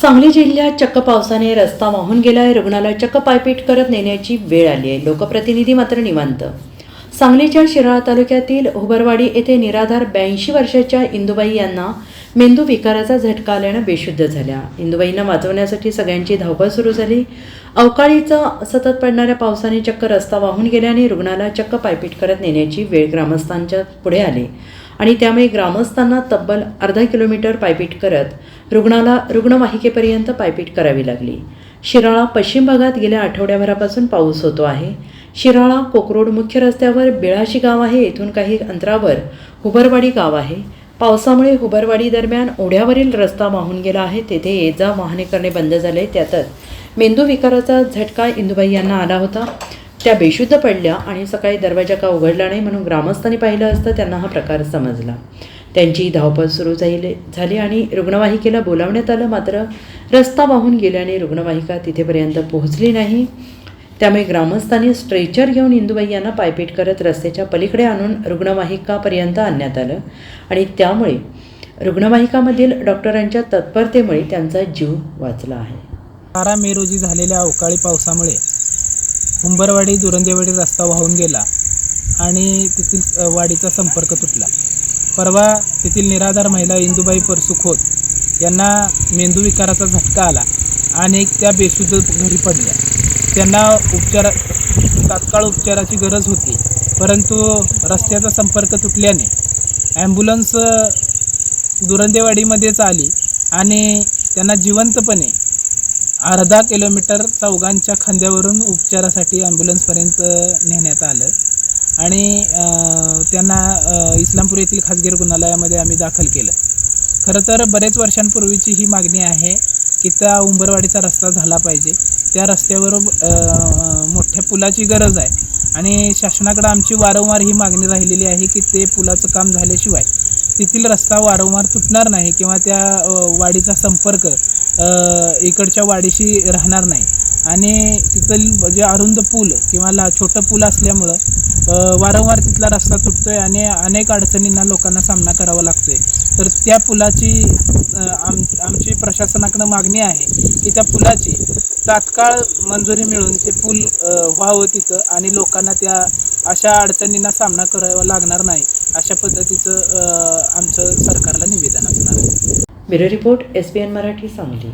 सांगली जिल्ह्यात चक्क पावसाने रस्ता वाहून गेलाय. रुग्णाला चक्क पायपीट करत नेण्याची वेळ आली आहे. लोकप्रतिनिधी मात्र निवांत. सांगलीच्या शिराळा तालुक्यातील हुबरवाडी येथे निराधार 82 वर्षाच्या इंदुबाई यांना मेंदू विकाराचा झटका आल्यानं बेशुद्ध झाल्या. इंदुबाईंना वाचवण्यासाठी सगळ्यांची धावपळ सुरू झाली. अवकाळीचं सतत पडणाऱ्या पावसाने चक्क रस्ता वाहून गेल्याने रुग्णाला चक्क पायपीट करत नेण्याची वेळ ग्रामस्थांच्या पुढे आली आणि त्यामुळे ग्रामस्थांना तब्बल अर्धा किलोमीटर पायपीट करत रुग्णाला रुग्णवाहिकेपर्यंत पायपीट करावी लागली. शिराळा पश्चिम भागात गेल्या आठवड्याभरापासून पाऊस होतो आहे. शिराळा कोकरोड मुख्य रस्त्यावर बिळाशी गाव आहे. येथून काही अंतरावर हुबरवाडी गाव आहे. पावसामुळे हुबरवाडी दरम्यान ओढ्यावरील रस्ता वाहून गेला आहे. तेथे ये जा वाहने करणे बंद झाले. त्यातच मेंदू विकाराचा झटका इंदुबाई यांना आला होता. त्या बेशुद्ध पडल्या आणि सकाळी दरवाजा का उघडला नाही म्हणून ग्रामस्थांनी पाहिलं असता त्यांना हा प्रकार समजला. त्यांची धावपळ सुरू झाली आणि रुग्णवाहिकेला बोलावण्यात आलं. मात्र रस्ता वाहून गेल्याने रुग्णवाहिका तिथेपर्यंत पोहोचली नाही. त्यामुळे ग्रामस्थांनी स्ट्रेचर घेऊन इंदुबाई यांना पायपीट करत रस्त्याच्या पलीकडे आणून रुग्णवाहिकापर्यंत आणण्यात आलं आणि त्यामुळे रुग्णवाहिकामधील डॉक्टरांच्या तत्परतेमुळे त्यांचा जीव वाचला आहे. 12 मे रोजी झालेल्या अवकाळी पावसामुळे हुंबरवाडी दुरंदेवाडी रस्ता वाहून गेला आणि तेथील वाडीचा संपर्क तुटला. परवा तेथील निराधार महिला इंदुबाई परसू खोत यांना मेंदू विकाराचा झटका आला आणि त्या बेशुद्ध घरी पडल्या. त्यांना तात्काळ उपचाराची गरज होती, परंतु रस्त्याचा संपर्क तुटल्याने ॲम्ब्युलन्स दुरंदेवाडीमध्येच आली आणि त्यांना जिवंतपणे अर्धा किलोमीटर चौघांच्या खांद्यावरून उपचारासाठी ॲम्ब्युलन्सपर्यंत नेण्यात आलं आणि त्यांना इस्लामपूर येथील खाजगी रुग्णालयामध्ये आम्ही दाखल केलं. खरं तर बरेच वर्षांपूर्वीची ही मागणी आहे की त्या हुंबरवाडीचा रस्ता झाला पाहिजे. त्या रस्त्यावर मोठ्या पुलाची गरज आहे आणि शासनाकडे आमची वारंवार ही मागणी राहिलेली आहे की ते पुलाचं काम झाल्याशिवाय तेथील रस्ता वारंवार तुटणार नाही किंवा त्या वाडीचा संपर्क इकडच्या वाडीशी राहणार नाही. आणि तिथं जे अरुंद पूल किंवा छोटं पूल असल्यामुळं वारंवार तिथला रस्ता तुटतो आहे आणि अनेक अडचणींना लोकांना सामना करावा लागतो आहे. तर त्या पुलाची आमची प्रशासनाकडं मागणी आहे की त्या पुलाची तात्काळ मंजुरी मिळून ते पूल व्हावं तिथं आणि लोकांना त्या अशा अडचणींना सामना करावा लागणार नाही, अशा पद्धतीचं आमचं सरकारला निवेदन असणार आहे. Bureau report SBN Marathi Sangli.